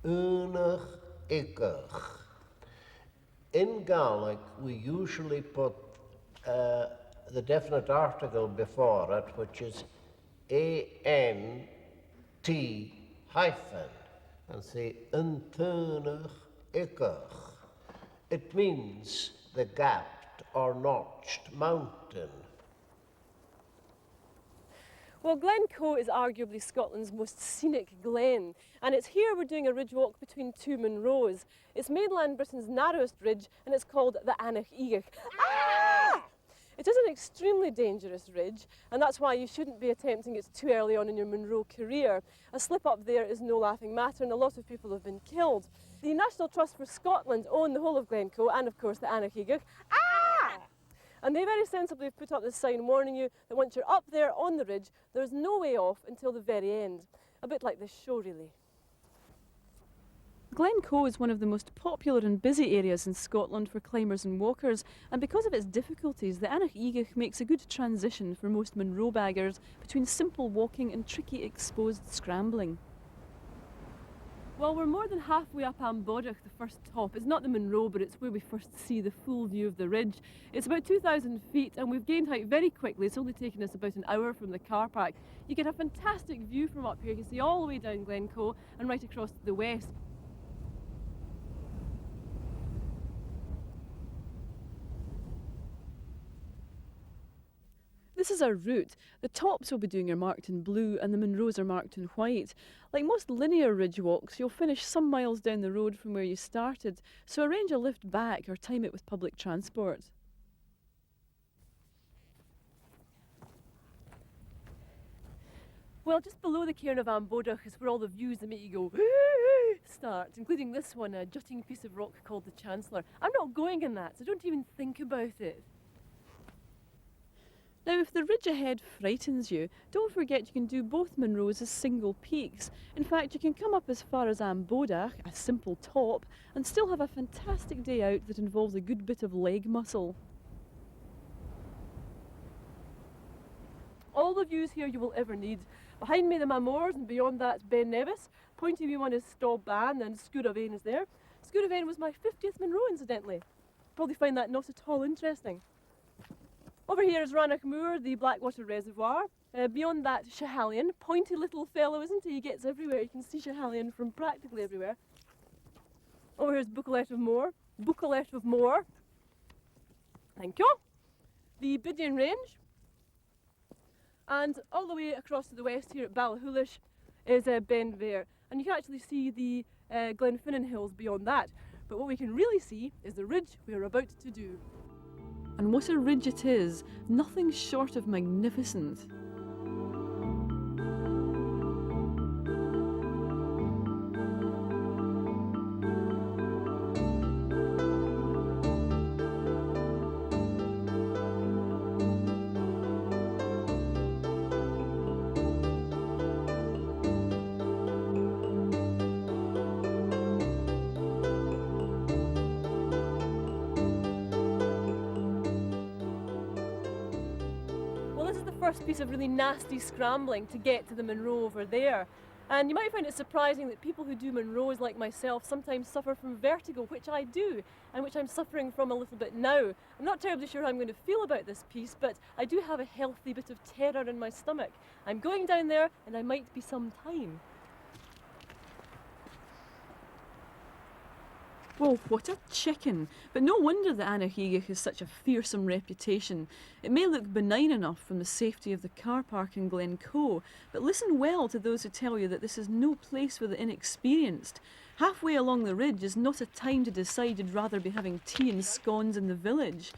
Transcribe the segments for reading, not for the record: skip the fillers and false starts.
Aonach Eagach. In Gaelic, we usually put the definite article before it, which is A-N-T hyphen, and say An Teallach Eagach. It means the gapped or notched mountain. Well, Glencoe is arguably Scotland's most scenic glen, and it's here we're doing a ridge walk between two Munros. It's mainland Britain's narrowest ridge, and it's called the Aonach Eagach. Ah! It is an extremely dangerous ridge, and that's why you shouldn't be attempting it too early on in your Munro career. A slip up there is no laughing matter, and a lot of people have been killed. The National Trust for Scotland own the whole of Glencoe, and of course the Aonach Eagach. Ah! And they very sensibly have put up this sign warning you that once you're up there on the ridge, there's no way off until the very end. A bit like this show, really. Glencoe is one of the most popular and busy areas in Scotland for climbers and walkers, and because of its difficulties, the Aonach Eagach makes a good transition for most Munro baggers between simple walking and tricky exposed scrambling. Well, we're more than halfway up An Teallach, the first top. It's not the Munro, but it's where we first see the full view of the ridge. It's about 2,000 feet, and we've gained height very quickly. It's only taken us about an hour from the car park. You get a fantastic view from up here. You can see all the way down Glencoe and right across to the west. This is our route. The tops will be doing are marked in blue and the Munros are marked in white. Like most linear ridge walks, you'll finish some miles down the road from where you started, so arrange a lift back or time it with public transport. Well, just below the cairn of An Teallach is where all the views that make you go start, including this one, a jutting piece of rock called the Chancellor. I'm not going in that, so don't even think about it. Now, if the ridge ahead frightens you, don't forget you can do both Munros as single peaks. In fact, you can come up as far as An Teallach, a simple top, and still have a fantastic day out that involves a good bit of leg muscle. All the views here you will ever need. Behind me the Moors, and beyond that Ben Nevis. Pointing me one is Sgòrr and Sgòrr is there. Sgòrr was my 50th Munro, incidentally. Probably find that not at all interesting. Over here is Rannoch Moor, the Blackwater Reservoir. Beyond that, Schiehallion. Pointy little fellow, isn't he? He gets everywhere. You can see Schiehallion from practically everywhere. Over here is Buccleuch of Moor. Thank you. The Bidian Range. And all the way across to the west here at Ballyhoolish is Ben Vere. And you can actually see the Glenfinnan Hills beyond that. But what we can really see is the ridge we are about to do. And what a ridge it is, nothing short of magnificent. First piece of really nasty scrambling to get to the Munro over there. And you might find it surprising that people who do Munros like myself sometimes suffer from vertigo, which I do, and which I'm suffering from a little bit now. I'm not terribly sure how I'm going to feel about this piece, but I do have a healthy bit of terror in my stomach. I'm going down there, and I might be some time. Well, what a chicken! But no wonder the Aonach Eagach has such a fearsome reputation. It may look benign enough from the safety of the car park in Glencoe, but listen well to those who tell you that this is no place for the inexperienced. Halfway along the ridge is not a time to decide you'd rather be having tea and scones in the village.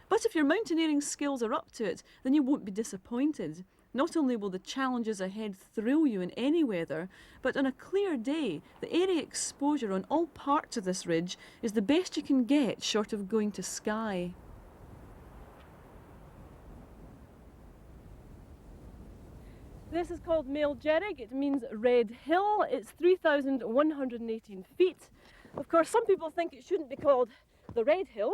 But if your mountaineering skills are up to it, then you won't be disappointed. Not only will the challenges ahead thrill you in any weather, but on a clear day, the area exposure on all parts of this ridge is the best you can get short of going to Skye. This is called Meall Dearg. It means Red Hill. It's 3,118 feet. Of course, some people think it shouldn't be called the Red Hill.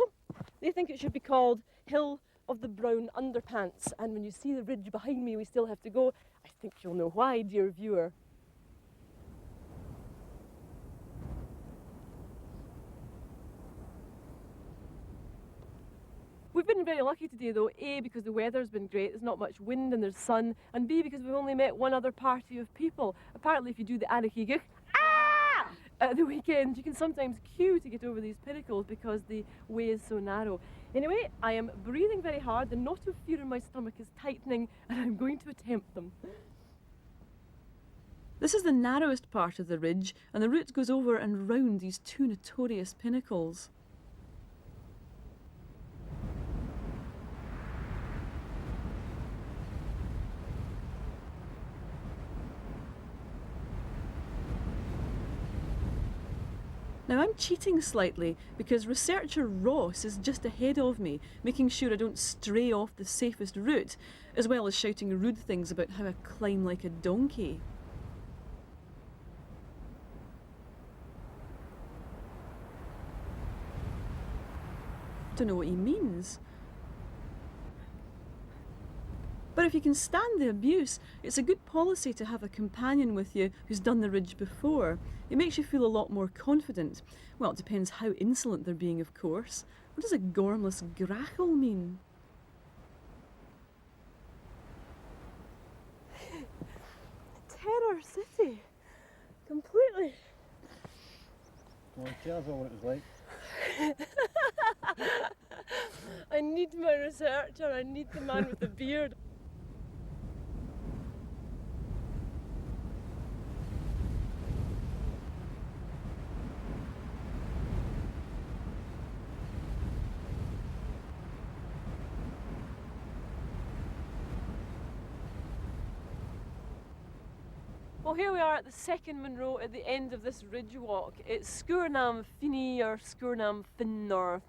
They think it should be called Hill of the Brown Underpants, and when you see the ridge behind me we still have to go, I think you'll know why, dear viewer. We've been very lucky today though, A, because the weather's been great, there's not much wind and there's sun, and B, because we've only met one other party of people. Apparently if you do the Aonach Eagach, at the weekend, you can sometimes queue to get over these pinnacles because the way is so narrow. Anyway, I am breathing very hard, the knot of fear in my stomach is tightening, and I'm going to attempt them. This is the narrowest part of the ridge, and the route goes over and round these two notorious pinnacles. Now I'm cheating slightly because researcher Ross is just ahead of me, making sure I don't stray off the safest route, as well as shouting rude things about how I climb like a donkey. Don't know what he means. But if you can stand the abuse, it's a good policy to have a companion with you who's done the ridge before. It makes you feel a lot more confident. Well, it depends how insolent they're being, of course. What does a gormless grachel mean? Terror city. Completely. Well, tell us all what it was like. I need my researcher, I need the man with the beard. Well, here we are at the second Munro at the end of this ridge walk. It's Sgòrr Finny or Sgòrr Fin or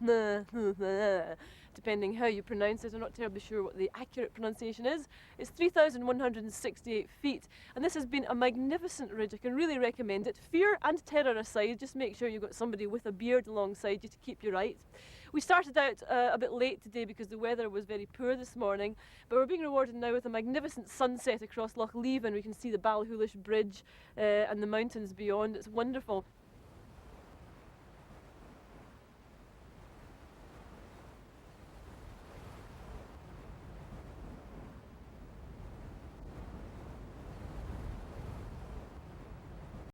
depending how you pronounce it. I'm not terribly sure what the accurate pronunciation is. It's 3,168 feet, and this has been a magnificent ridge. I can really recommend it. Fear and terror aside, just make sure you've got somebody with a beard alongside you to keep you right. We started out a bit late today because the weather was very poor this morning, but we're being rewarded now with a magnificent sunset across Loch Leven. We can see the Ballyhoulish Bridge and the mountains beyond. It's wonderful.